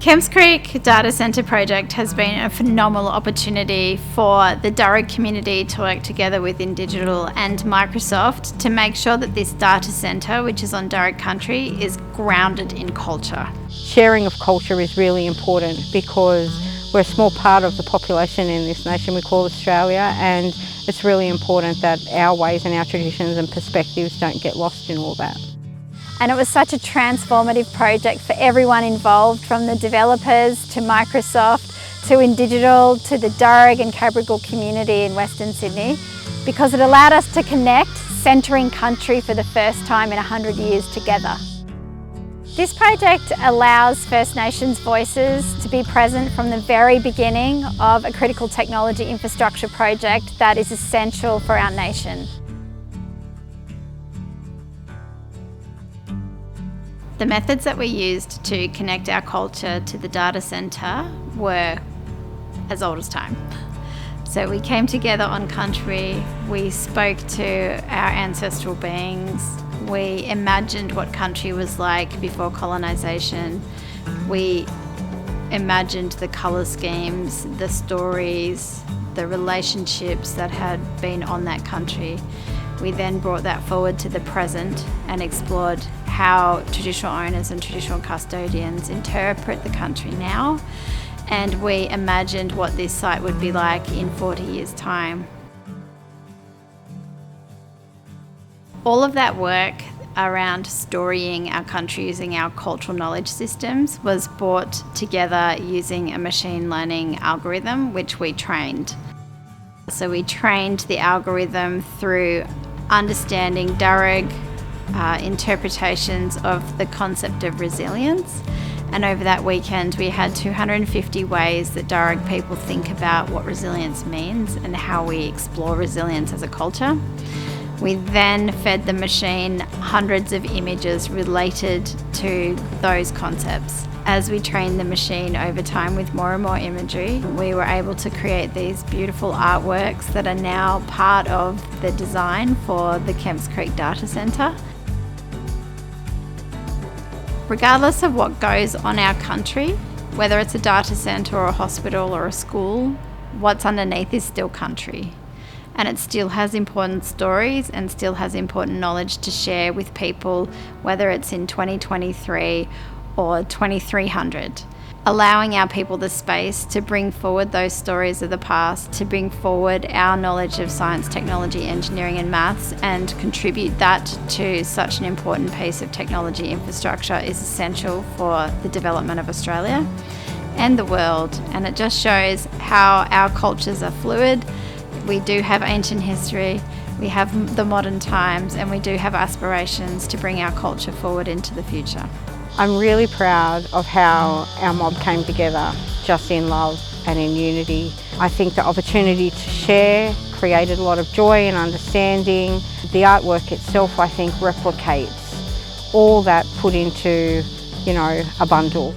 Kemps Creek Data Centre project has been a phenomenal opportunity for the Darug community to work together with Indigital and Microsoft to make sure that this data centre, which is on Darug country, is grounded in culture. Sharing of culture is really important because we're a small part of the population in this nation we call Australia, and it's really important that our ways and our traditions and perspectives don't get lost in all that. And it was such a transformative project for everyone involved, from the developers to Microsoft to Indigital to the Darug and Cabrogal community in Western Sydney, because it allowed us to connect, centering country for the first time in 100 years together. This project allows First Nations voices to be present from the very beginning of a critical technology infrastructure project that is essential for our nation. The methods that we used to connect our culture to the data centre were as old as time. So we came together on country, we spoke to our ancestral beings, we imagined what country was like before colonisation, we imagined the colour schemes, the stories, the relationships that had been on that country. We then brought that forward to the present and explored how traditional owners and traditional custodians interpret the country now, and we imagined what this site would be like in 40 years' time. All of that work around storying our country using our cultural knowledge systems was brought together using a machine learning algorithm which we trained. So we trained the algorithm through understanding Darug interpretations of the concept of resilience, and over that weekend we had 250 ways that Darug people think about what resilience means and how we explore resilience as a culture. We then fed the machine hundreds of images related to those concepts. As we trained the machine over time with more and more imagery, we were able to create these beautiful artworks that are now part of the design for the Kemps Creek Data Centre. Regardless of what goes on our country, whether it's a data centre or a hospital or a school, what's underneath is still country. And it still has important stories and still has important knowledge to share with people, whether it's in 2023 or 2300. Allowing our people the space to bring forward those stories of the past, to bring forward our knowledge of science, technology, engineering and maths, and contribute that to such an important piece of technology infrastructure is essential for the development of Australia and the world. And it just shows how our cultures are fluid. We do have ancient history, we have the modern times, and we do have aspirations to bring our culture forward into the future. I'm really proud of how our mob came together, just in love and in unity. I think the opportunity to share created a lot of joy and understanding. The artwork itself, I think, replicates all that put into, a bundle.